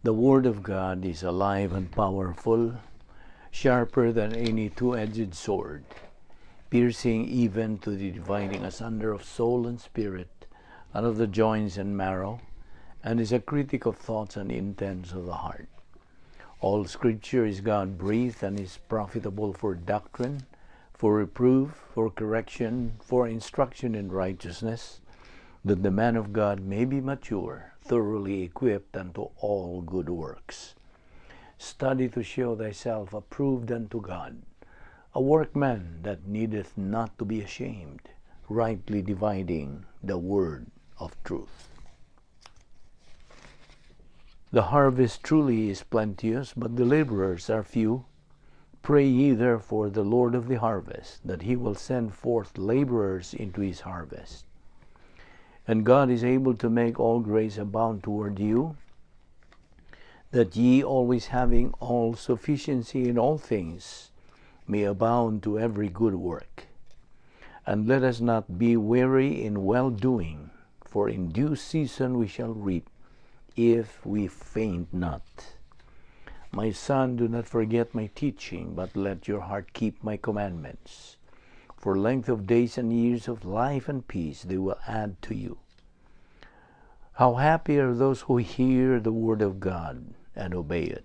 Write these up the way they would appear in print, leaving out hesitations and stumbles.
The Word of God is alive and powerful, sharper than any two-edged sword, piercing even to the dividing asunder of soul and spirit, and of the joints and marrow, and is a critic of thoughts and intents of the heart. All Scripture is God-breathed and is profitable for doctrine, for reproof, for correction, for instruction in righteousness, that the man of God may be mature, thoroughly equipped unto all good works. Study to show thyself approved unto God, a workman that needeth not to be ashamed, rightly dividing the word of truth. The harvest truly is plenteous, but the laborers are few. Pray ye therefore the Lord of the harvest, that he will send forth laborers into his harvest. And God is able to make all grace abound toward you, that ye always having all sufficiency in all things may abound to every good work. And let us not be weary in well-doing, for in due season we shall reap, if we faint not. My son, do not forget my teaching, but let your heart keep my commandments. For length of days and years of life and peace they will add to you. How happy are those who hear the word of God and obey it.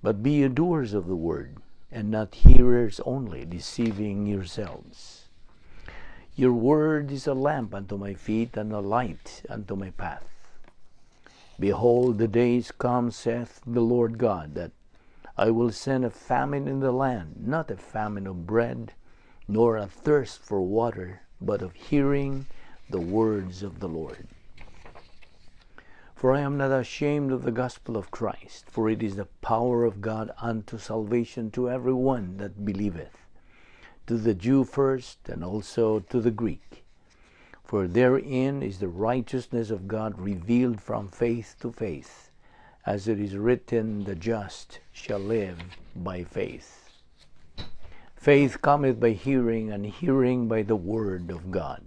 But be ye doers of the word, and not hearers only, deceiving yourselves. Your word is a lamp unto my feet, and a light unto my path. Behold, the days come, saith the Lord God, that I will send a famine in the land, not a famine of bread, nor a thirst for water, but of hearing the words of the Lord. For I am not ashamed of the gospel of Christ, for it is the power of God unto salvation to every one that believeth, to the Jew first, and also to the Greek. For therein is the righteousness of God revealed from faith to faith, as it is written, the just shall live by faith. Faith cometh by hearing, and hearing by the word of God.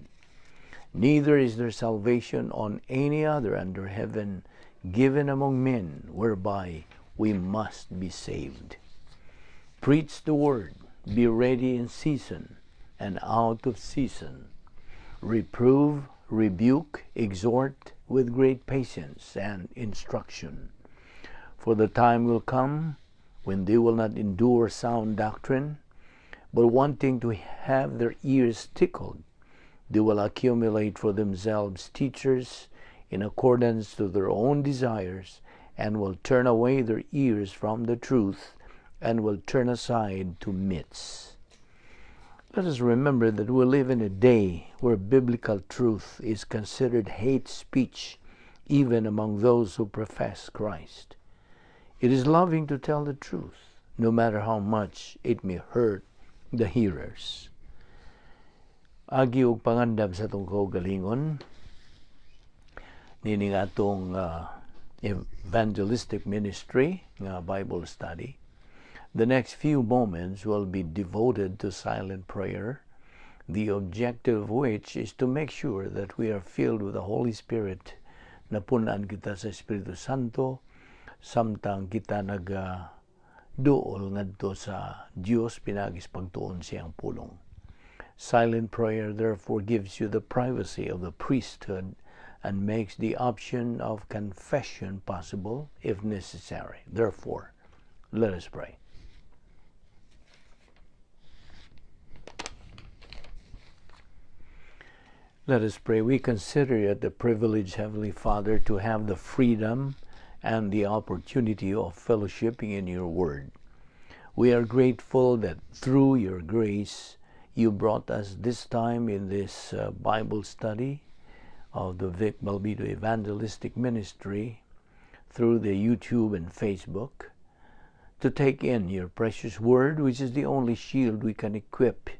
Neither is there salvation on any other under heaven given among men, whereby we must be saved. Preach the word, be ready in season and out of season. Reprove, rebuke, exhort with great patience and instruction. For the time will come when they will not endure sound doctrine, but wanting to have their ears tickled, they will accumulate for themselves teachers in accordance to their own desires, and will turn away their ears from the truth, and will turn aside to myths. Let us remember that we live in a day where biblical truth is considered hate speech, even among those who profess Christ. It is loving to tell the truth, no matter how much it may hurt the hearers. Agi og pangandam sa itong kaugalingon, nining atong evangelistic ministry, nga Bible study. The next few moments will be devoted to silent prayer, the objective of which is to make sure that we are filled with the Holy Spirit, napunan kita sa Espiritu Santo, samtang kita nag-duol ngadto sa Dios pinagis pagtuon siyang pulong. Silent prayer therefore gives you the privacy of the priesthood and makes the option of confession possible if necessary. Therefore, let us pray. Let us pray. We consider it a privilege, Heavenly Father, to have the freedom and the opportunity of fellowshipping in your word. We are grateful that through your grace, you brought us this time in this Bible study of the Balbido Evangelistic Ministry through the YouTube and Facebook to take in your precious word, which is the only shield we can equip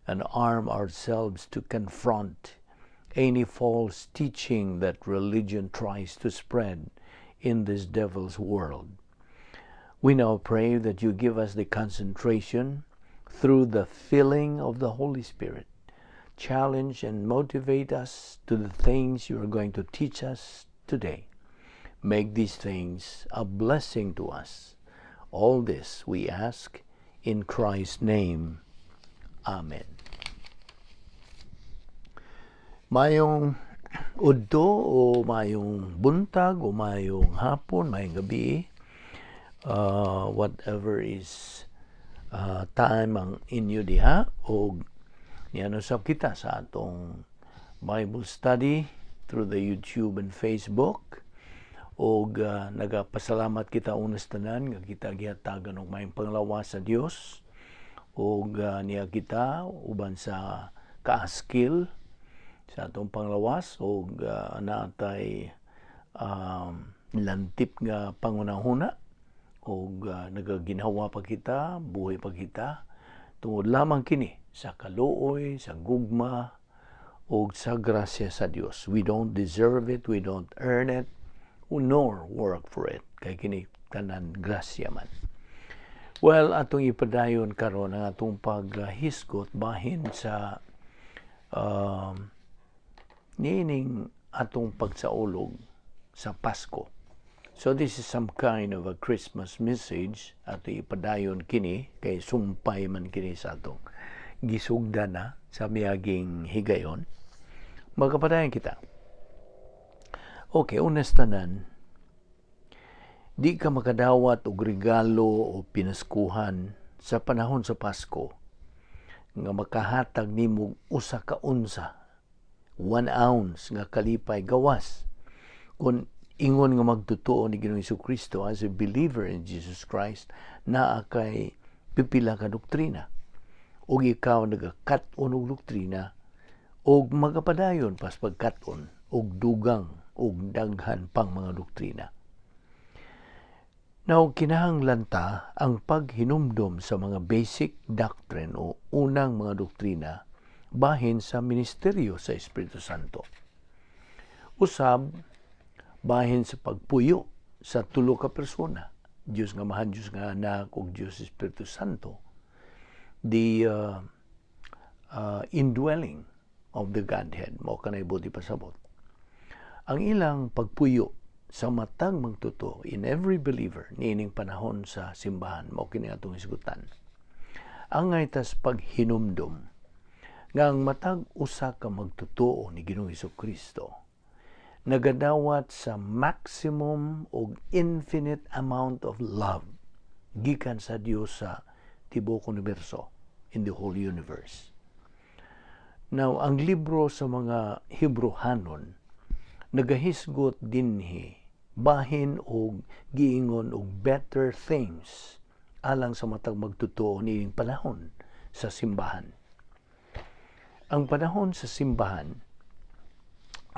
and arm ourselves to confront any false teaching that religion tries to spread in this devil's world. We now pray that you give us the concentration through the filling of the Holy Spirit. Challenge and motivate us to the things you are going to teach us today. make these things a blessing to us. All this we ask in Christ's name. Amen. Mayong udto o mayong buntag o mayong hapon, mayong gabi, whatever is time ang inyo diha, o niano sa kita sa atong Bible study through the YouTube and Facebook. O nagapasalamat kita unas tanan nga kita gihatagan og mayong panglawas sa Dios, o niya kita uban sa kaaskil sa atong panglawas, o naatay lantip nga pangunahuna, o nagaginhawa pa kita, buhay pa kita tungod lamang kini sa kaluoy, sa gugma, o sa grasya sa Dios. We don't deserve it, we don't earn it, nor work for it. Kay kini tanan grasya man. Well, atong ipadayon karon ang atong paghisgot bahin sa nining atong pagsaulog sa Pasko. So this is some kind of a Christmas message ato ipadayon kini, kay sumpay man kini sa atong gisugda na sa miaging higayon. Magkapadayon kita. Okay, unas tanan, di ka makadawat og regalo o pinaskuhan sa panahon sa Pasko nga makahatag nimo usa ka unsa, 1 ounce nga kalipay gawas kung ingon nga magtutuo ni Ginoong Jesucristo as a believer in Jesus Christ, naa kay pipila ka doktrina, ug ikaw nagakat-on og doktrina ug magapadayon pas pagkat-on og dugang og daghan pang mga doktrina. Now, kinahanglan ta ang paghinumdom sa mga basic doctrine o unang mga doktrina bahin sa ministeryo sa Espiritu Santo. Usab, bahin sa pagpuyo sa tulo ka persona, Diyos nga Amahan, Diyos nga Anak, ug Diyos Espiritu Santo, the indwelling of the Godhead, mo kanay buti pasabot. Ang ilang pagpuyo sa matag magtuto in every believer niining panahon sa simbahan, mo kini atong isgutan. Ang ngaytas paghinumdom nga ang matag usa ka magtutuo ni Ginoong Jesucristo nagadawat sa maximum o infinite amount of love gikan sa Dios sa tibuok universo, in the whole universe. Now, ang libro sa mga Hebrehanon nagahisgot dinhi bahin og giingon og better things alang sa matag magtutuo niing panahon sa simbahan. Ang panahon sa simbahan,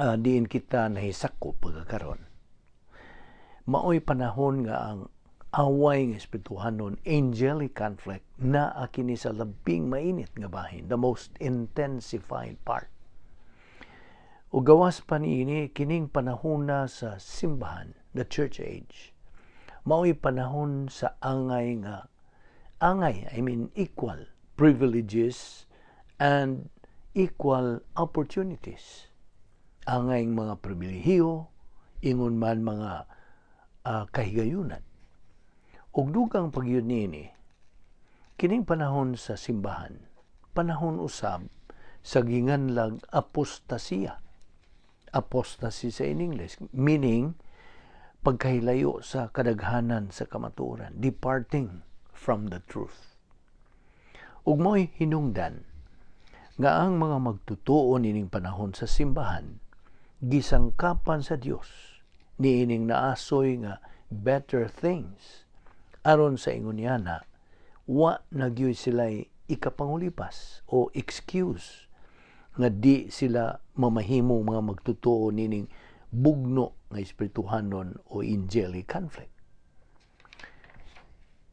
diin kita nahisakop pagkakaroon. Maoy panahon nga ang away ng espirituhanon, angelic conflict, na kini sa labing mainit nga bahin, the most intensified part. O gawas pa niini, kining panahon sa simbahan, the church age, maoy panahon sa equal privileges and equal opportunities. Angay mga pribilehiyo, ingon man mga kahigayunan. Ug dugang pagyud niini, kining panahon sa simbahan, panahon usab sa ginganlag apostasiya. Apostasy sa in English, meaning pagkahilayo sa kadaghanan sa kamatuoran, departing from the truth. Ug mo'y hinungdan nga ang mga magtutuo nining panahon sa simbahan gisangkapan sa Dios niining naasoy nga better things aron sa ingon niya na wa nagyoy sila'y ikapangulipas o excuse nga di sila mamahimo mga magtutuo nining bugno nga espirituhanon o angelic conflict.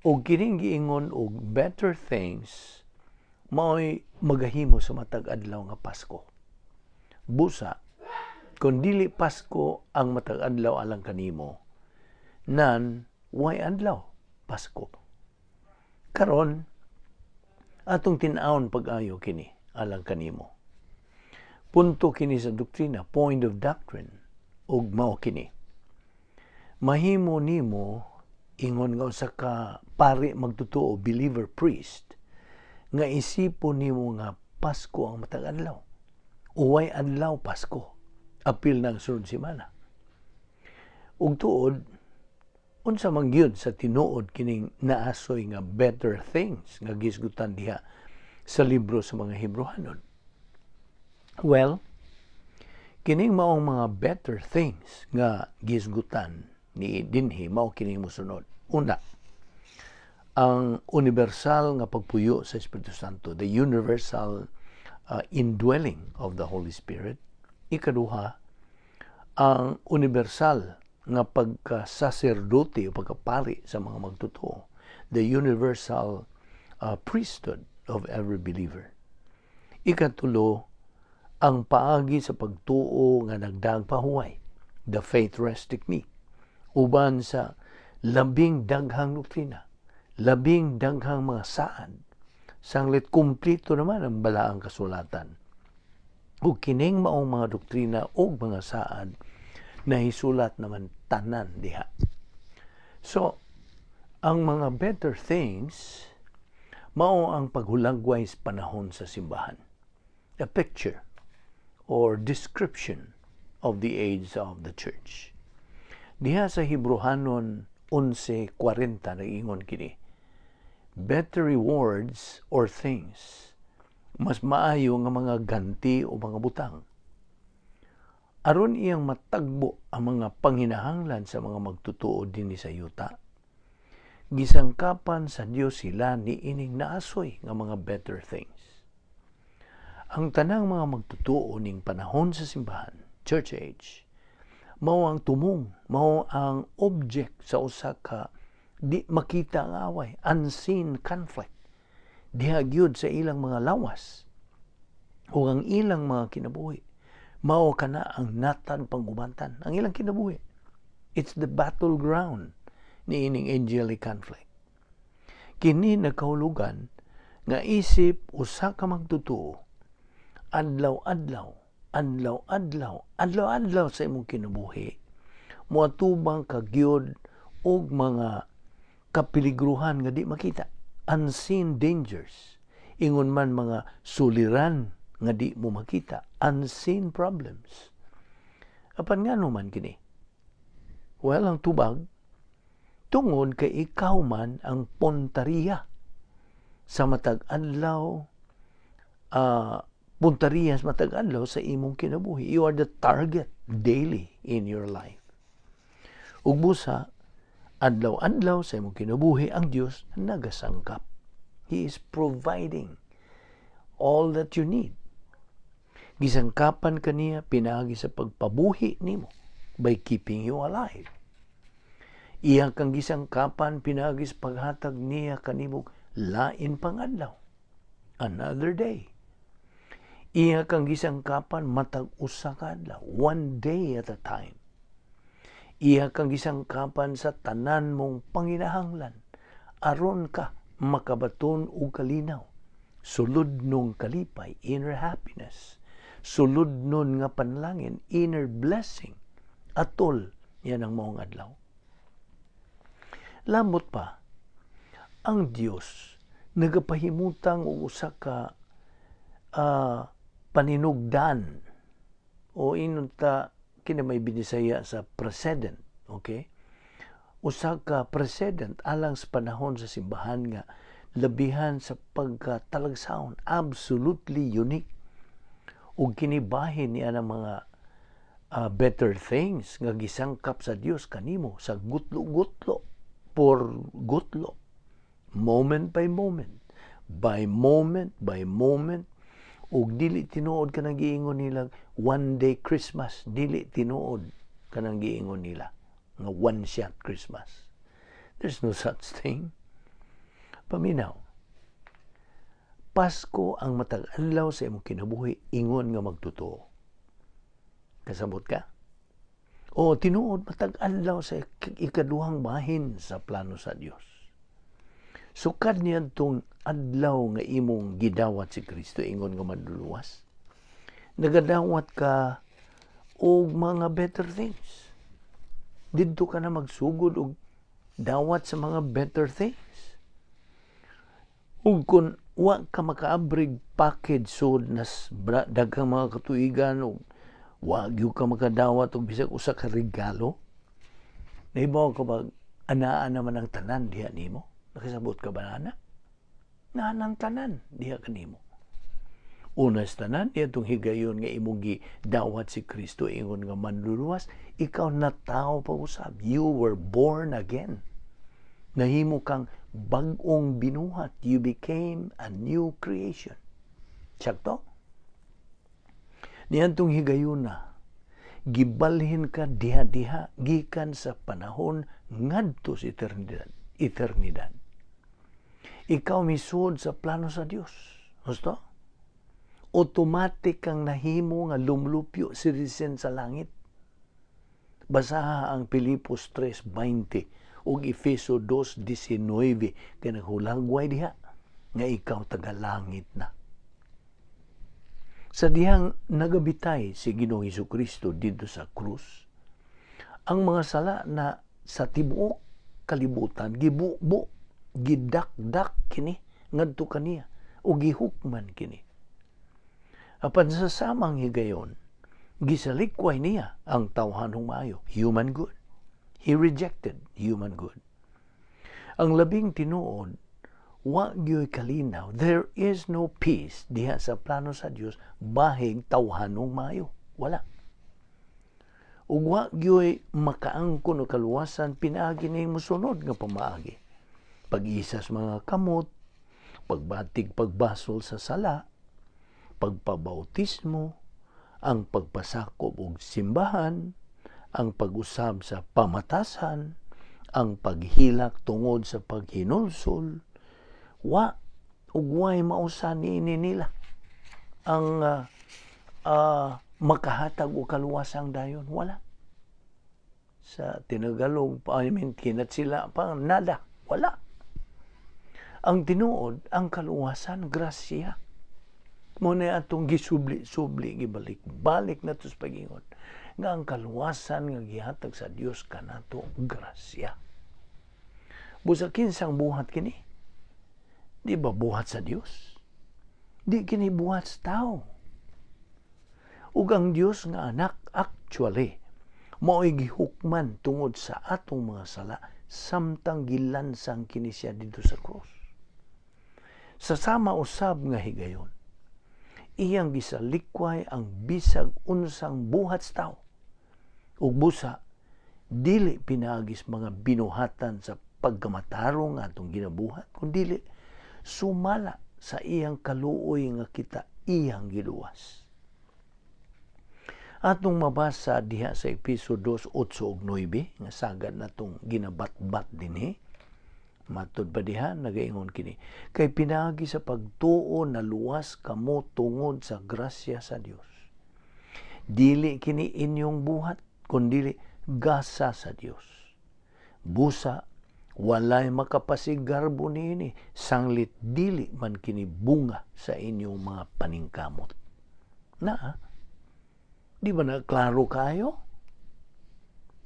O kining giingon og better things mao'y magahimo sa matag adlaw nga Pasko. Busa, kung dili Pasko ang matag adlaw alang kanimo, nan way adlaw Pasko. Karon atong tin-awon pag-ayo kini alang kanimo. Punto kini sa doktrina, point of doctrine, ug mao kini. mahimo nimo ingon nga usa ka pari magtotoo, believer priest, nga isipon nimo nga Pasko ang matag adlaw. Uway adlaw Pasko. Apil ng sunod semana. Ug tuod, unsa man gyud sa tinuod kining naasoy nga better things nga gisgutan diha sa libro sa mga Hebrehanon. Well, kining maong mga better things nga gisgutan ni dinhi mao kining mosunod. Una, ang universal nga pagpuyo sa Espiritu Santo, the universal indwelling of the Holy Spirit. Ikaduha, ang universal nga pagkasaserdote o pagkapari sa mga magtotoo, the universal priesthood of every believer. Ikatulo, ang paagi sa pagtuo nga nagdaag pahuway, the faith rest technique, uban sa labing daghang doktrina, labing daghang mga saad, sanglit kumplito naman ang balaang kasulatan. Ug kining maong mga doktrina o mga saad na hisulat naman tanan diha. So, ang mga better things mao ang paghulagway sa panahon sa simbahan. A picture or description of the age of the church. Diha sa Hebrehanon 11:40 nag-ingon kini, better rewards or things, mas maayo nga mga ganti o mga butang. Aron iyang matagbo ang mga panghinahanglan sa mga magtotoo dinhi sa yuta, gisangkapan sa Dios sila ni ining naasoy nga mga better things. Ang tanang mga magtotoo ning panahon sa simbahan, church age, mao ang tumong, mao ang object sa usa ka di makita ang away, unseen conflict. Diha gyud sa ilang mga lawas o ang ilang mga kinabuhi. Mao kana ang natan panggubantan, ang ilang kinabuhi. It's the battleground ni ining angelic conflict. Kini nagkahulugan nga isip usa ka magtotoo adlaw-adlaw sa imong kinabuhi moatubang kagyod og mga kapiligruhan nga di makita, unseen dangers, ingon man mga suliran nga di mo makita, unseen problems. Apan ngano man kini? Well, ang tubag tungod kay ikaw man ang puntariya sa matag adlaw, puntariya sa matag adlaw sa imong kinabuhi. You are the target daily in your life. Ug busa, adlaw-adlaw sa imong kinabuhi ang Dios nagasangkap. He is providing all that you need. Gisangkapan kaniya pinaagi sa pagpabuhi nimo by keeping you alive. Iya kang gisangkapan pinaagi sa paghatag niya kanimo lain pang adlaw, another day. Iya kang gisangkapan matag usa ka adlaw, one day at a time. Iya kang gisangkapan sa tanan mong panginahanglan aron ka makabaton og kalinaw, sulod nung kalipay, inner happiness, sulod nun nga panlangin, inner blessing, atol yan ang maong adlaw. Lamot pa, ang Dios nagapahimutang og usa ka paninugdan o inunta kini may binisaya sa precedent, okay? Usa ka precedent alang sa panahon sa simbahan nga labihan sa pagkatalagsaon, absolutely unique. Ug kinibahin niya ng mga better things nga gisangkap sa Dios kanimo sa gutlo-gutlo, por gutlo, moment by moment, by moment by moment. Ug dili tinuod ka nang giingon nila one day Christmas, dili tinuod ka nang giingon nila nga one shot Christmas. There's no such thing. Paminaw, Pasko ang matag adlaw sa imong kinabuhi, ingon nga magtotoo. Kasabot ka? O tinuod matag adlaw sa ikaduhang bahin sa plano sa Dios. Sukad niyan tong adlaw nga imong gidawat si Kristo, ingon nga maduluwas. Nagadawat ka og mga better things. didto ka na magsugod og dawat sa mga better things. Ug kung wa ka makaabrig package so nas daghang mga katuigan o wa gyud ka makadawat og bisag usa ka regalo, nahibaw ka ba anaa naman ang tanan diha nimo? Nakisabot ka ba na? Naan tanan diha kanimo. Unas tanan, itong higayon nga imong dawat si Kristo ingon nga manluluwas, ikaw na tao pa usab. You were born again. Nahimo kang bag-ong binuhat. You became a new creation. Sakto? Niyantong higayon na, gibalhin ka diha-diha gikan sa panahon ngadto sa eternidad. Ikaw misud sa plano sa Dios. Gusto? Automatic kang nahimo nga lumlupyo citizen sa langit. Basaha ang Pilipos 3:20 ug Efeso 2:19 kay naghulagway diha nga ikaw taga langit na. Sa dihang nagabitay si Ginoong Hesukristo dito sa krus, ang mga sala na sa tibuok kalibutan gibubo, gidakdak kini ngadto kaniya o gihukman kini. Apan sa samang higayon, gisalikway niya ang tawhanong maayo, human good. He rejected human good. Ang labing tinuod, wa gyoy kalinaw, there is no peace diha sa plano sa Dios bahig tawhanong maayo. Wala. Ug wa gyoy makaangkon o kaluwasan pinaagi ni mosunod nga pamaagi. Pag-isa sa mga kamot, pagbatig pagbasol sa sala, pagpabautismo, ang pagpasakop og simbahan, ang pag-usab sa pamatasan, ang paghilak tungod sa paghinulsol, wa ug way mausan niini nila ang makahatag o kaluwasang dayon. Wala. Sa Tinagalog, kinat sila pa, nada. Wala. Ang tinuod, ang kaluwasan, grasya. Muna atong gisubli, gibalik na ito sa pagingon. Nga ang kaluwasan nga gihatag sa Dios kanato grasya. Busa kinsang buhat kini? Di ba buhat sa Dios? Di kini buhat sa tao. Ug ang Dios nga anak actually mao'y gihukman tungod sa atong mga sala samtang gilansang kini siya dito sa krus. Sa sama usab nga higayon, iyang gisalikway ang bisag unsang buhat sa tao. Ug busa, dili pinagis mga binuhatan sa pagkamatarong atong ginabuhat, kundi sumala sa iyang kaluoy nga kita iyang giluwas. Atong mabasa diha sa Efeso 2:8-9 nga sagad natong ginabat-bat dinhi. Matod pa diha, nagaingon kini, kay pinagi sa pagtuo na luwas kamo tungod sa grasya sa Dios. Dili kini inyong buhat, kundi gasa sa Dios. Busa, walay makapasigarbo niini, sanglit dili man kini bunga sa inyong mga paningkamot. Di ba na klaro kayo?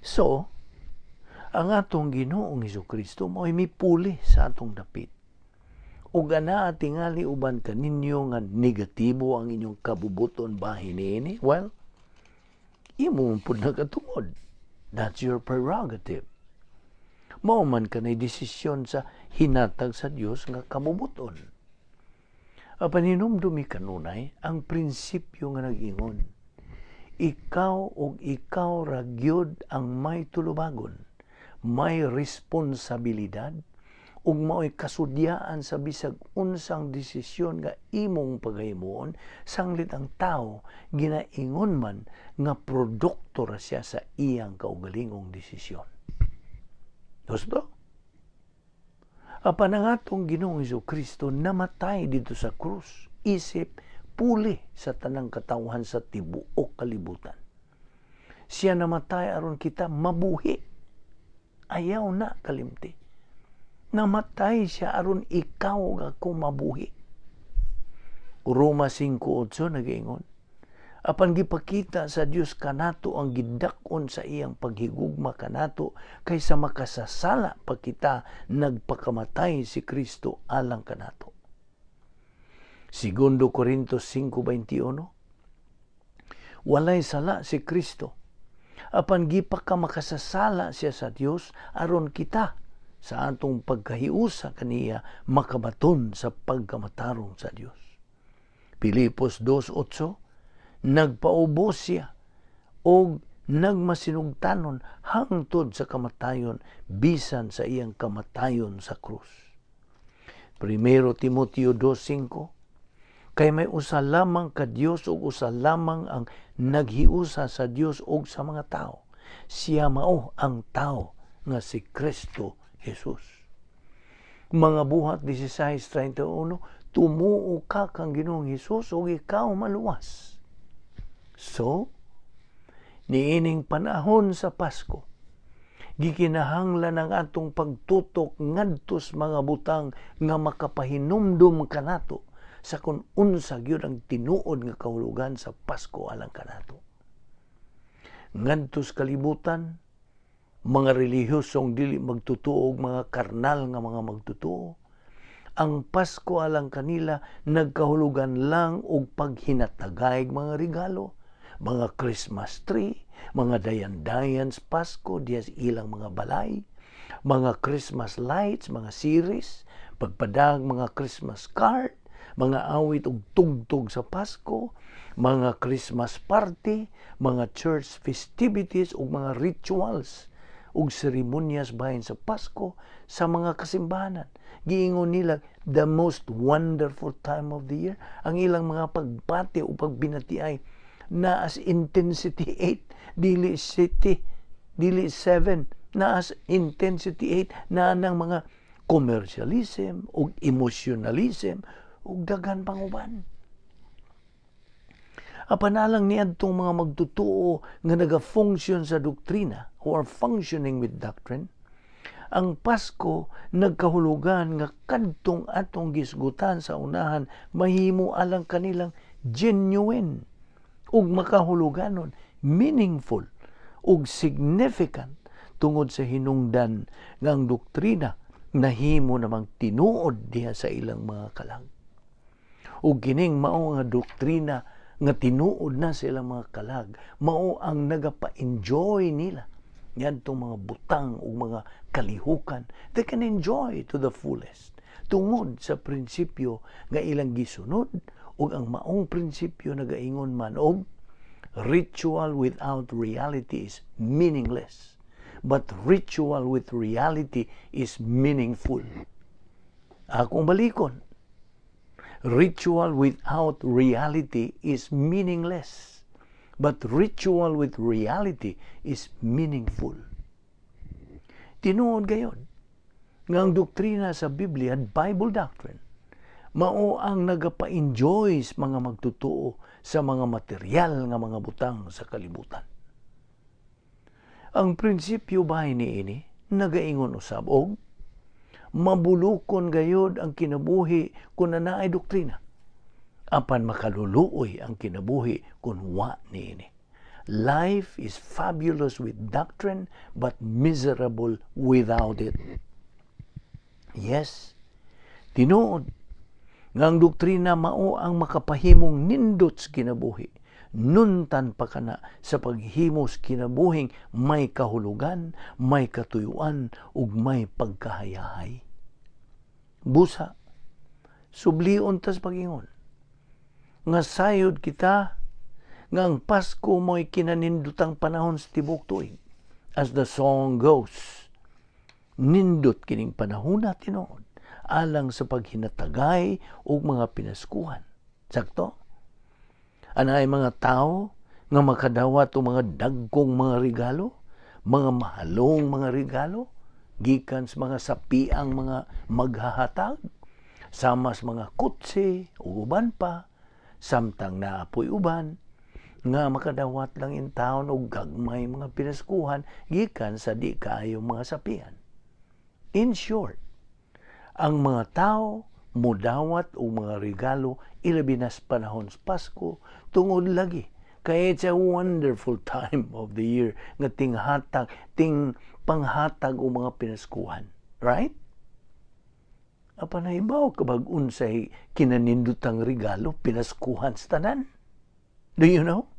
So, ang atong Ginoong Hesukristo mo'y mipuli sa atong dapit. Ug ana tingali uban kaninyo nga negatibo ang inyong kabubuton bahin niini, well, imo pud nagatungod. That's your prerogative. Mao man kanay desisyon sa hinatag sa Dios nga kabubuton. Apan hinumdumi kanunay ang prinsipyo nga nag-ingon, ikaw ug ikaw ra gyud ang may tulubagon, may responsibilidad ug mao'y kasudyaan sa bisag unsang desisyon nga imong paghimuon, sanglit ang tao ginaingon man nga produkto ra siya sa iyang kaugalingong desisyon. Gusto? Apan ang atong Ginoong Hesukristo namatay dito sa krus, isip puli sa tanang katawhan sa tibuok kalibutan. Siya namatay aron kita mabuhi. Ayaw na kalimti. Namatay siya aron ikaw ako mabuhi. Roma 5:8 nag-ingon, Apan gipakita sa Dios kanato ang gidak-on sa iyang paghigugma kanato kaysa makasasala pa kita nagpakamatay si Kristo alang kanato. Segundo Corintios 5:21, walay sala si Kristo. Apan gipaka makasasala siya sa Dios aron kita sa atong pagkahiusa kaniya makabaton sa pagkamatarong sa Dios. Pilipos 2:8, nagpaubos siya o nagmasinugtanon hangtod sa kamatayon bisan sa iyang kamatayon sa krus. Primero Timoteo 2:5, kay may usa lamang ka Dios ug usa lamang ang naghiusa sa Dios ug sa mga tao. Siya mao ang tao nga si Kristo Jesus. Mga buhat 16:31, tumuo ka kang Ginoong Hesus ug ikaw maluwas. So, niining panahon sa Pasko, gikinahanglan ang atong pagtutok ngadtos mga butang nga makapahinumdum kanato sa kung unsa gyud ang tinuod nga kahulugan sa Pasko alang kanato. Ngadtos kalibutan, mga relihiyosong dili magtutuo og mga karnal nga mga magtutuo, ang Pasko alang kanila nagkahulugan lang og paghinatagay mga regalo, mga Christmas tree, mga dayan-dayans Pasko diya ilang mga balay, mga Christmas lights, mga series, pagpadag mga Christmas card, mga awit ug tugtog sa Pasko, mga Christmas party, mga church festivities ug mga rituals ug seremonyas bahin sa Pasko sa mga kasimbahanan. Giingon nila the most wonderful time of the year. Ang ilang mga pagpati o pagbinati ay na as intensity 8, dili 7, na as intensity 8 na ng mga commercialism o emotionalism o dagan panguban. Apanalang ni adtong mga magtutuo nga naga-function sa doktrina who are functioning with doctrine, ang Pasko nagkahulugan nga kadtong atong gisgutan sa unahan mahimo alang kanilang genuine ug makahuluganon, meaningful ug significant tungod sa hinungdan nga ang doktrina nahimo namang tinuod diha sa ilang mga kalag. Ug kining mao nga doktrina nga tinuod na sa ilang mga kalag, mao ang nagapa-enjoy nila ngadtong mga butang ug mga kalihukan. They can enjoy to the fullest tungod sa prinsipyo nga ilang gisunod ug ang maong prinsipyo nagaingon man og ritual without reality is meaningless, but ritual with reality is meaningful. Akong balikon, ritual without reality is meaningless, but ritual with reality is meaningful. Tinuod gayon nga ang doktrina sa Biblia, Bible doctrine, mao ang nagapa-enjoy sa mga magtutuo sa mga material nga mga butang sa kalibutan. Ang prinsipyo bahay niini nagaingon usab og mabulukon gayod ang kinabuhi kung naay doktrina, apan makaluluoy ang kinabuhi kung wa niini. Life is fabulous with doctrine but miserable without it. Yes, tinuod nga ang doktrina mao ang makapahimong nindot sa kinabuhi, nuntan pa kana sa paghimos kinabuhing may kahulugan, may katuyuan, ug may pagkahayahay. Busa, sublion tas pagingon, nga sayod kita nga ang Pasko mo'y kinanindutang panahon sa tibok tuig. As the song goes, nindot kining panahon na tinuod alang sa paghinatagay o mga pinaskuhan. Sakto? Anay mga tao nga makadawat o mga dagkong mga regalo, mga mahalong mga regalo, gikan sa mga sapiang mga maghahatag, samas mga kutsi o uban pa, samtang naapoy uban, nga makadawat lang in taon o gagmay mga pinaskuhan, gikan sa di kaayo mga sapian. In short, ang mga tao mudawat o mga regalo ilabi na sa panahon sa Pasko tungod lagi Kaya it's a wonderful time of the year nga ting panghatag o mga pinaskuhan. Right? Apa na ibaw kabag unsay kinanindutang regalo pinaskuhan sa tanan? Do you know?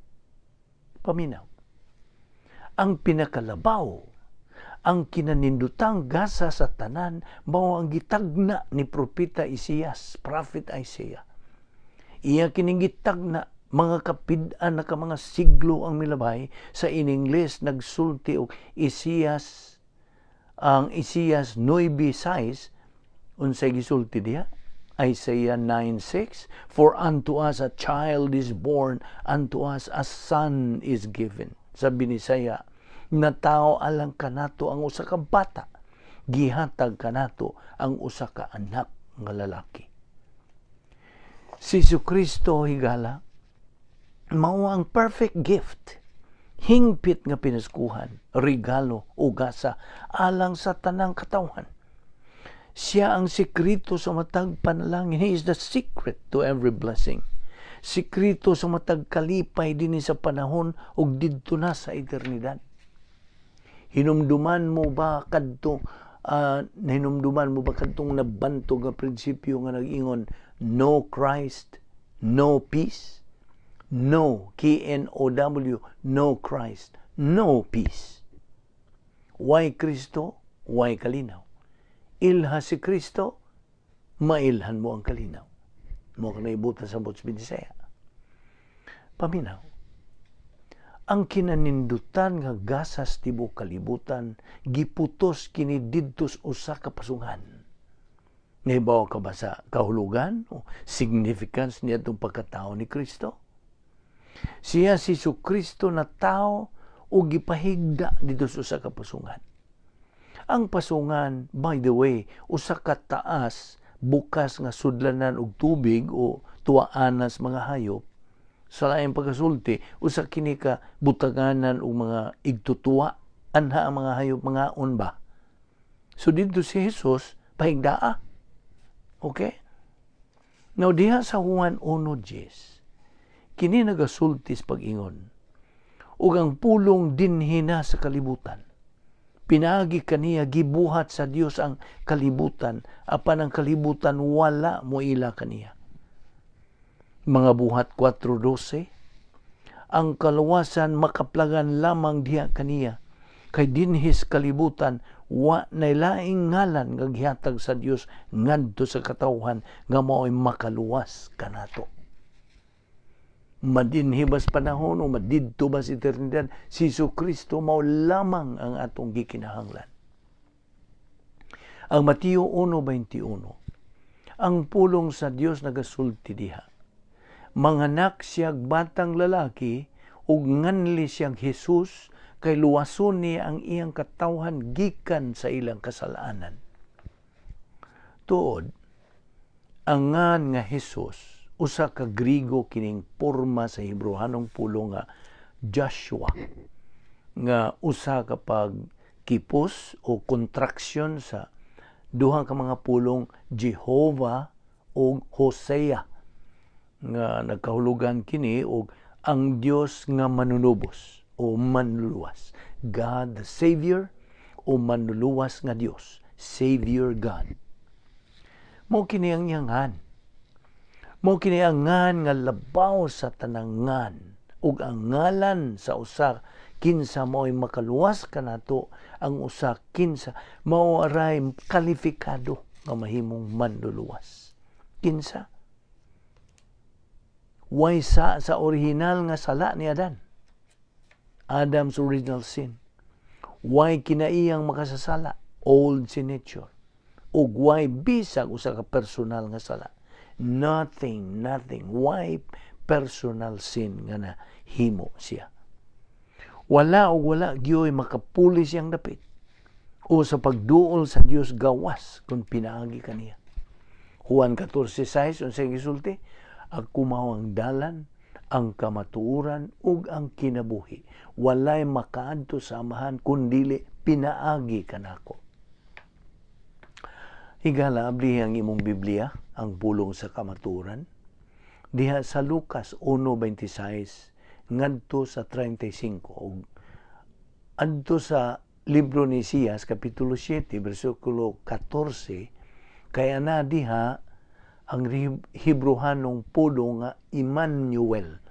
Paminaw. Ang pinakalabaw, ang kinanindutang gasa sa tanan, mao ang gitagna ni Propeta Isaias, Prophet Isaiah. Iya kining gitagna, mga kapid-an na ka mga siglo ang milabay, sa in English nagsulti og Isaias, ang Isaias 9:6, unsay gisulti diha? Isaiah 9:6, for unto us a child is born, unto us a son is given. Sabi ni Isaiah, na tao alang kanato ang usa ka bata, gihatag kanato ang usa ka anak nga lalaki. Si Jesucristo higala mao ang perfect gift, hingpit nga pinaskuhan, regalo o gasa alang sa tanang katawhan. Siya ang sikreto sa matag panalangin. He is the secret to every blessing. Sikreto sa matag kalipay din sa panahon ug didto na sa eternidad. Hinumduman mo ba kadtong nabantog nga prinsipyo nga nag-ingon, no Christ, no peace? No, K-N-O-W, no Christ, no peace. Why Kristo? Why kalinaw? Ilha si Kristo, mailhan mo ang kalinaw. Mo ka naibutan sa Bots Binisaya. Paminaw. Ang kinanindutan nga gasas tibuok kalibutan, giputos kini didtos usa ka pasungan. Nahibaw ka ba sa kahulugan o significance niya itong pagkatao ni Kristo? Siya si Jesucristo na tao o gipahigda dito sa usa ka pasungan. Ang pasungan, by the way, usa ka taas, bukas nga sudlanan og tubig o tuwaanas mga hayop. Sa laing pagkasulti, usa kini ka butaganan og mga igtutuwa anha ang mga hayop mga ba. So dito si Jesus pahigdaa. Okay? Now diha sa Juan 1:10, kini nagasultis pag-ingon, ug ang pulong dinhi na sa kalibutan. Pinagi kaniya, gibuhat sa Dios ang kalibutan, apan ang kalibutan wala mo ila kaniya. Mga buhat 4:12, ang kaluwasan makaplagan lamang diha kaniya, kay dinhis kalibutan wa nay laing ngalan nga gihatag sa Dios ngadto sa katawhan nga mao'y makaluwas kanato. Madinhi bas panahon o madidto bas eternidad, si Jesucristo mao lamang ang atong gikinahanglan. Ang Mateo 1:21, ang pulong sa Dios nagasulti diha, manganak siyag batang lalaki ug nganli siyag Jesus, kay luwason niya ang iyang katawhan gikan sa ilang kasalanan. Tuod, ang ngan nga Jesus, usa ka Grigo kining porma sa Hebrewanong pulong nga Joshua, nga usa ka pagkipos o contraction sa duha ka mga pulong Jehovah o Hosea, nga nagkahulugan kini og ang Dios nga manunubos o manluluwas. God the Savior o manluluwas nga Dios, Savior God. Mo kini ang ngan. Mo kini ang ngan nga labaw sa tanangan, ug ang ngalan sa usa kinsa mo'y makaluwas kanato, ang usa kinsa mao aray kalifikado nga mahimong manluluwas. Kinsa? Way sa original nga sala ni Adan. Adam's original sin. Way kinaiyang makasasala, old sin nature. Ug way bisag usa ka personal nga sala. Nothing. Why personal sin nga na himo siya? Wala giyoy makapuli siyang dapit. O sa pagduol sa Dios gawas kung pinaagi kaniya. Juan 14:6 unsay gisulti? Ako mao ang dalan, ang kamatuoran ug ang kinabuhi. Walay makaadto sa amahan kundili pinaagi kanako. Higala abli ang imong Biblia, ang pulong sa kamaturan. Diha sa Lucas 1:26, ngadto sa 35 ug adto sa libro ni Isaias kapitulo 7 bersikulo 14 kaya na diha ang Hebrewanong pudo nga Emmanuel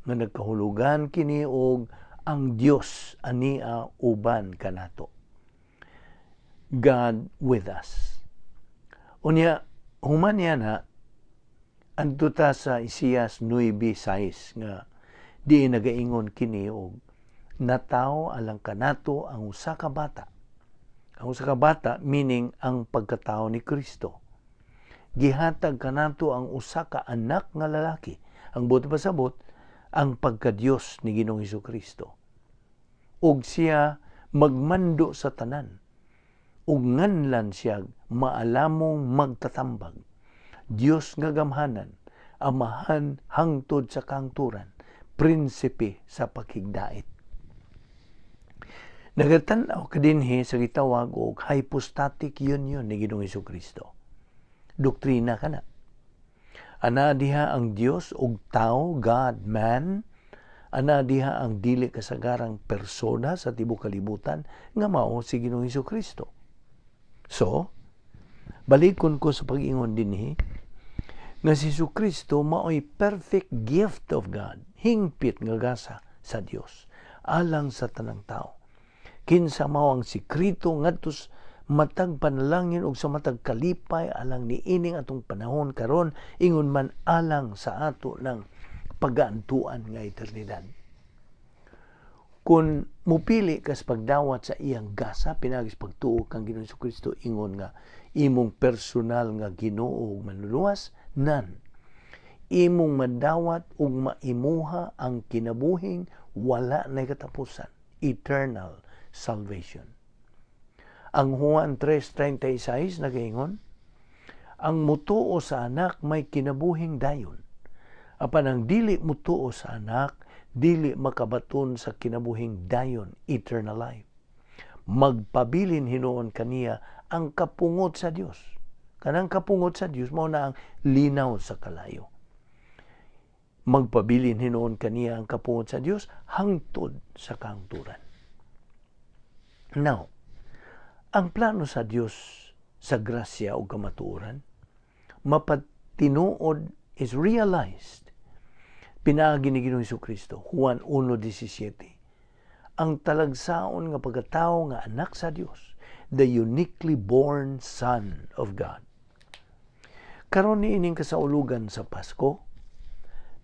nga nagkahulugan kini og ang Dios ania uban kanato. God with us. Unya human yana adto ta sa Isaias 9:6 nga di nagaingon kini og nataw alang kanato ang usa ka bata. Ang usa ka bata meaning ang pagkatao ni Kristo. Gihatag kanato ang usa ka anak nga lalaki. Ang buot pasabot ang pagka-Dios ni Ginoong Hesukristo. Ug siya magmando sa tanan. Ug nganlan siya maalamong magtatambag. Dios nga gamhanan, amahan hangtod sa kangturan, prinsipe sa paghigdait. Nagatan-aw kadinhi sa gitawag og hypostatic union ni Ginoong Hesukristo. Doktrina kana. Ana diha ang Dios ug tao, God, man. Ana diha ang dili kasagarang persona sa tibuok kalibutan nga mao si Ginoong Hesukristo. So, balikon ko sa pag-ingon dinhi nga si Hesukristo mao'y perfect gift of God, hingpit nga gasa sa Dios alang sa tanang tao. Kinsa mao ang sikrito ngadto matag panalangin ug sa matag kalipay alang niining atong panahon karon ingon man alang sa ato ng pagaantuan nga eternidad. Kung mupili kas pagdawat sa iyang gasa pinagis pagtuo kang Ginoong Hesukristo ingon nga imong personal nga Ginoo ug manluluwas nan imong madawat ug maimuha ang kinabuhing wala nay katapusan, eternal salvation. Ang Juan 3:36 nagaingon, ang mutuo sa anak may kinabuhing dayon. Apan ang dili mutuo sa anak, dili makabaton sa kinabuhing dayon, eternal life. Magpabilin hinuon kaniya ang kapungot sa Dios. Kanang kapungot sa Dios mao na ang linaw sa kalayo. Magpabilin hinuon kaniya ang kapungot sa Dios hangtod sa kangturan. Now, ang plano sa Dios sa grasya o kamatuoran, mapatinuod is realized. Pinaagi ni Ginoong Hesukristo, Juan 1:17, ang talagsaon nga pagkatao nga anak sa Dios, the uniquely born Son of God. Karon niining kasaulugan sa Pasko,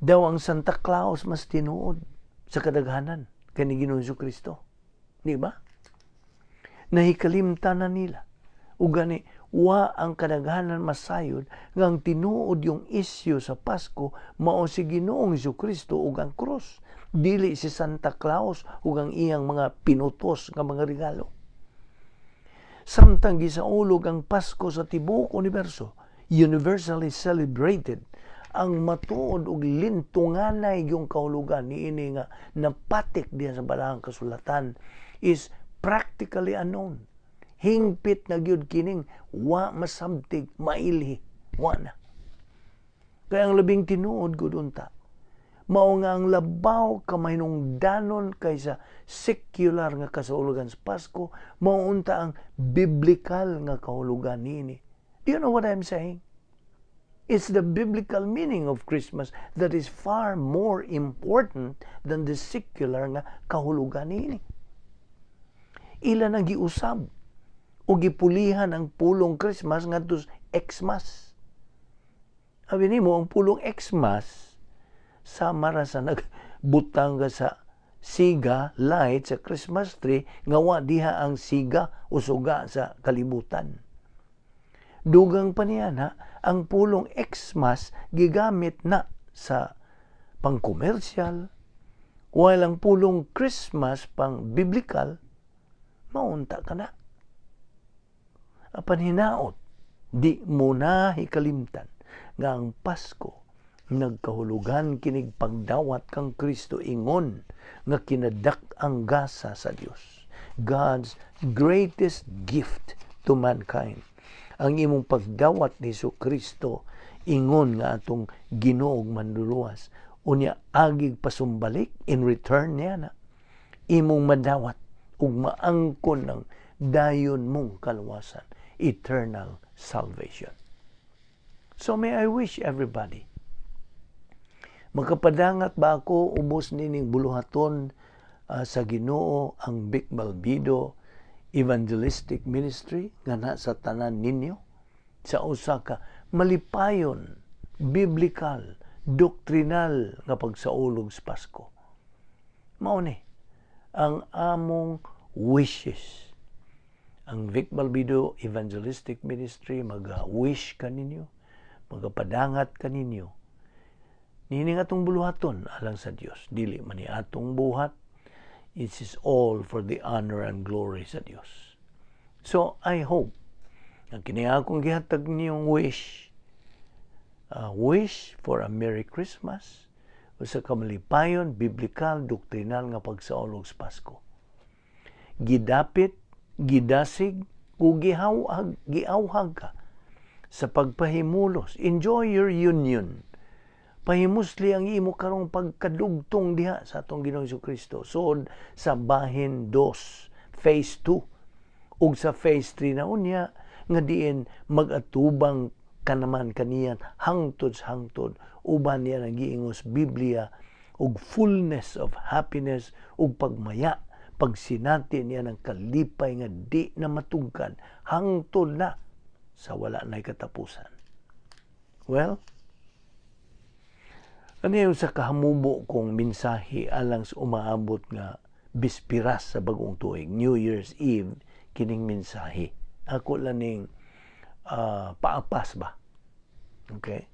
daw ang Santa Claus mas tinuod sa kadaghanan kani Ginoong Hesukristo. Di ba? Nahikalimtan na nila. O gani, wa ang kadaghanan masayod nga ang tinuod yung isyu sa Pasko mao si Ginoong Hesukristo ug ang krus. Dili si Santa Claus ug ang iyang mga pinutos nga mga regalo. Samtang gisaulog ang Pasko sa tibuok universo, universally celebrated, ang matuod og lintunganay yung kahulugan niini nga napatik diyan sa balahang kasulatan is practically unknown. Hingpit na gyud kining wa masabtig mailhi wa na. Kaya ang labing tinuod gud unta mao nga ang labaw ka mahinungdanon kaysa secular nga kasahulugan sa Pasko mao unta ang biblical nga kahulugan niini. Do you know what I'm saying? It's the biblical meaning of Christmas that is far more important than the secular nga kahulugan niini. Ilan ang giusab o gipulihan ang pulong Christmas ngadto Xmas. Abi nimo ang pulong Xmas sama ra sa nagbutang sa siga light sa Christmas tree nga wa diha ang siga o suga sa kalibutan. Dugang pa niya na ang pulong Xmas gigamit na sa pangkomersyal while ang pulong Christmas pang biblical maunta ka na. Apan hinaot, di mo na hikalimtan nga ang Pasko nagkahulugan kinig pagdawat kang Kristo ingon nga kinadak ang gasa sa Dios. God's greatest gift to mankind. Ang imong pagdawat ni Kristo ingon nga atong Ginoo manluluwas unya agig pasumbalik in return niya na imong madawat ug maangkon ng dayon mong kaluwasan, eternal salvation. So may I wish everybody, makapadangat ba ako ubos nining buluhaton sa Ginoo ang Balbido Evangelistic Ministry nga na sa tanan ninyo sa usa ka malipayon, biblical, doctrinal nga pagsaulog sa Pasko. Mao ni ang among wishes. Ang Balbido Evangelistic Ministry mag-wish kaninyo, magapadangat kaninyo nining atong buluhaton alang sa Dios. Dili man ni atong buhat. It is all for the honor and glory sa Dios. So, I hope ang kini akong gihatag niyong wish for a Merry Christmas o sa kamalipayon, biblical, doktrinal nga pagsaulog sa Pasko. Gidapit, gidasig, o giawhag ka sa pagpahimulos. Enjoy your union. Pahimusli ang imo karong pagkadugtong diha sa atong Ginoong Jesucristo. So, sa bahin 2, phase 2, ug sa phase 3 na unya, nga diin mag-atubang ka naman kaniyan hangtod, uban niya ang giingos Biblia, ug fullness of happiness, ug pagmaya, pagsinati niya ng kalipay nga di na matugkan, hangtod na sa wala na'y katapusan. Well, ano yung sa kahamubo kong mensahe alang sa umaabot nga bispiras sa bagong tuig, New Year's Eve, kining mensahe. Ako laning paapas ba? Okay?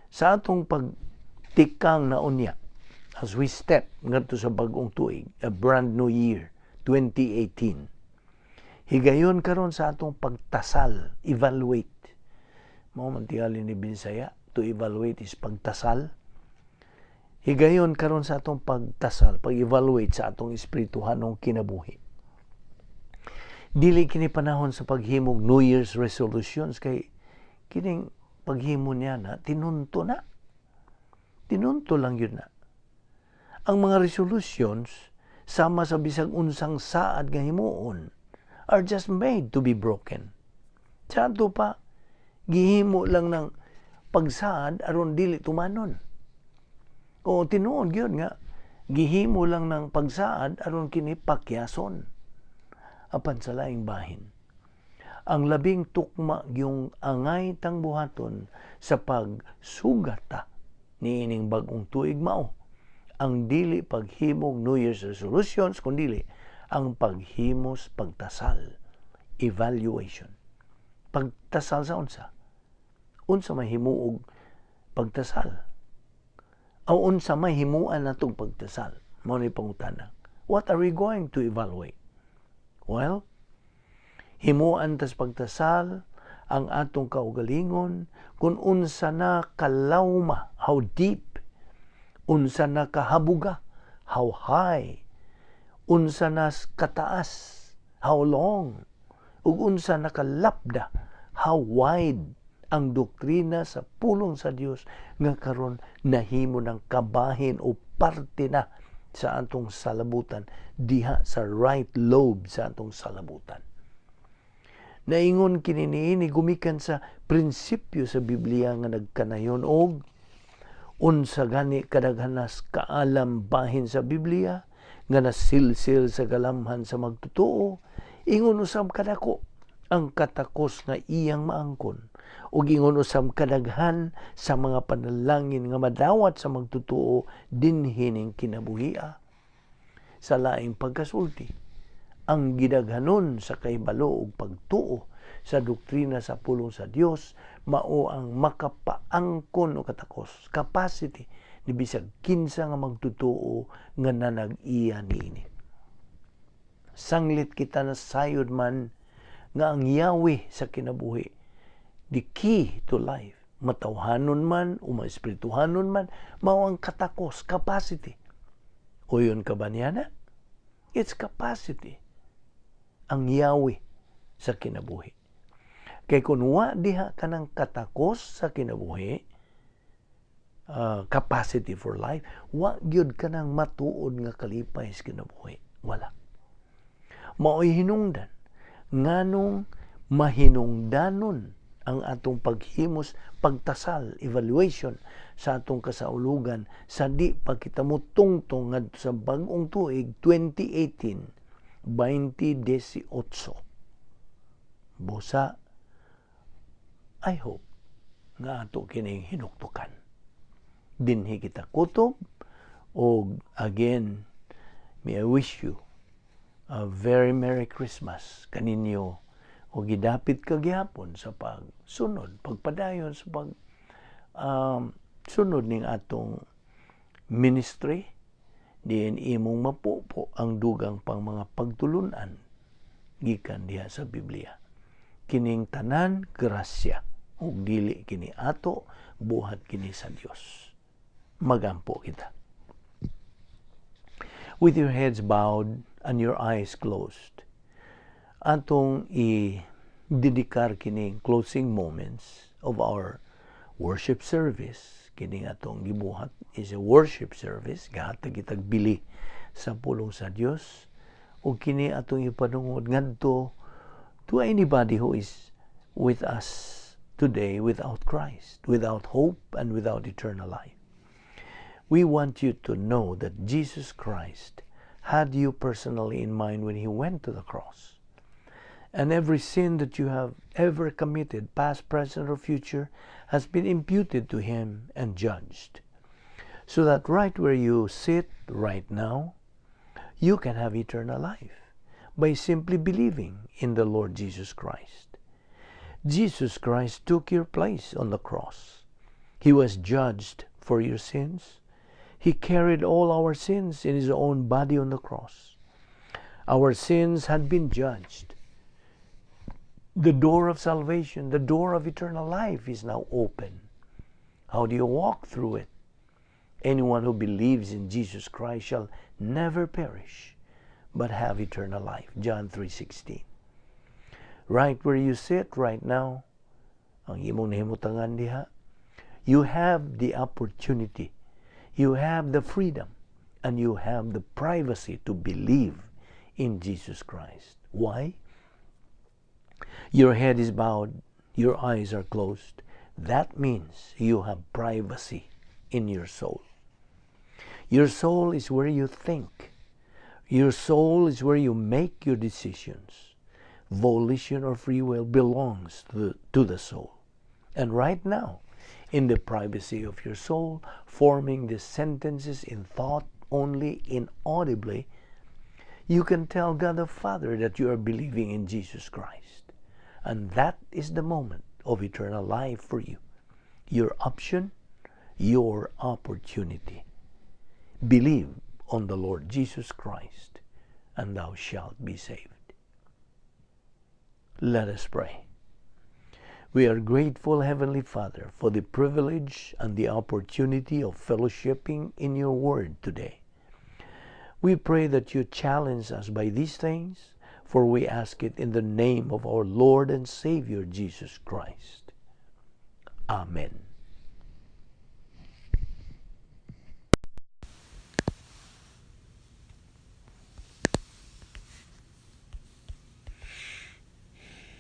Sa atong pagtikang na unya, as we step ngadto sa bagong tuig, a brand new year, 2018, higayon karon sa atong pagtasal, evaluate. Mao man tingali ni Bisaya, to evaluate is pagtasal. Higayon karon sa atong pagtasal, pag-evaluate sa atong espirituhanong kinabuhi. Dili kini panahon sa paghimog New Year's resolutions kay kining paghimo niya na tinunto na. Tinunto lang yun na. Ang mga resolutions sama sa bisag unsang saad nga himuon are just made to be broken. Sa ato pa gihimo lang ng pagsaad aron dili tumanon. O tinuod gyud nga gihimo lang ng pagsaad aron kini pakyason apan sa laing bahin. Ang labing tukma yung angay tang buhaton sa pagsugata niining bagong tuig mao ang dili paghimog New Year's resolutions kundi ang paghimos pagtasal, evaluation. Pagtasal sa unsa may himuog pagtasal. O unsa may himuan natong pagtasal? Mao ni pangutana. What are we going to evaluate? Well, himuan tas pagtasal ang atong kaugalingon kung unsa na kalawma, how deep, unsa na kahabuga, how high, unsa na kataas, how long, ug unsa na kalapda, how wide ang doktrina sa pulong sa Dios nga karon nahimo ng kabahin o parte na sa atong salabutan diha sa right lobe sa atong salabutan. Naingon kini niini gumikan sa prinsipyo sa Biblia nga nagkanayon og unsa gani kadaghanas kaalam bahin sa Biblia nga nasilsil sa galamhan sa magtutuo, ingon usab kadako ang katakos nga iyang maangkon ug ingon usab kadaghan sa mga panalangin nga madawat sa magtutuo dinhining kinabuhia. Sa laing pagkasulti, ang gidaghanon sa kahibalo ug pagtuo sa doktrina sa pulong sa Dios mao ang makapaangkon o katakos, capacity ni bisag kinsa nga magtutuo nga nanag-iya niini. Sanglit kita na sayod man nga ang Yahweh sa kinabuhi, the key to life, matawhanon man o maespirituhanon man, mao ang katakos, capacity. O yun ka ba niya na? It's capacity. Ang Yahweh sa kinabuhi. Kay kung wa diha ka ng katakos sa kinabuhi, capacity for life, wa gyud ka nang matuod nga kalipay sa kinabuhi. Wala. Mao'y hinungdan. Nganong mahinungdanon ang atong paghimos, pagtasal, evaluation sa atong kasaulugan sa di pagkita mo tungtong ngadto sa bag-ong tuig 2018, 2018. Busa, I hope nga ato kining hinuktukan. Dinhi kita kutob, o again, may I wish you a very Merry Christmas kaninyo, o gidapit kagyapon sa pagsunod, pagpadayon sa sunod ning atong ministry, diin imong mapupo ang dugang pang mga pagtulunan gikan diha sa Biblia. Kining tanan grasya, ug dili kini ato, buhat kini sa Dios. Magampo kita. With your heads bowed and your eyes closed, atong i-dedikar kining closing moments of our worship service. Kining atong gibuhat is a worship service, gahatag kitag bili sa pulong sa Dios, ug kini atong ipanungod ngadto to anybody who is with us today without Christ, without hope, and without eternal life. We want you to know that Jesus Christ had you personally in mind when He went to the cross. And every sin that you have ever committed, past, present, or future, has been imputed to Him and judged. So that right where you sit right now, you can have eternal life by simply believing in the Lord Jesus Christ. Jesus Christ took your place on the cross. He was judged for your sins. He carried all our sins in His own body on the cross. Our sins had been judged. The door of salvation, the door of eternal life is now open. How do you walk through it? Anyone who believes in Jesus Christ shall never perish, but have eternal life. John 3:16. Right where you sit right now, ang imong nahimutangan diha, you have the opportunity, you have the freedom, and you have the privacy to believe in Jesus Christ. Why? Your head is bowed, your eyes are closed. That means you have privacy in your soul. Your soul is where you think. Your soul is where you make your decisions. Volition or free will belongs to the soul. And right now, in the privacy of your soul, forming the sentences in thought only, inaudibly, you can tell God the Father that you are believing in Jesus Christ. And that is the moment of eternal life for you. Your option, your opportunity. Believe on the Lord Jesus Christ, and thou shalt be saved. Let us pray. We are grateful, Heavenly Father, for the privilege and the opportunity of fellowshipping in your word today. We pray that you challenge us by these things, for we ask it in the name of our Lord and Savior, Jesus Christ. Amen.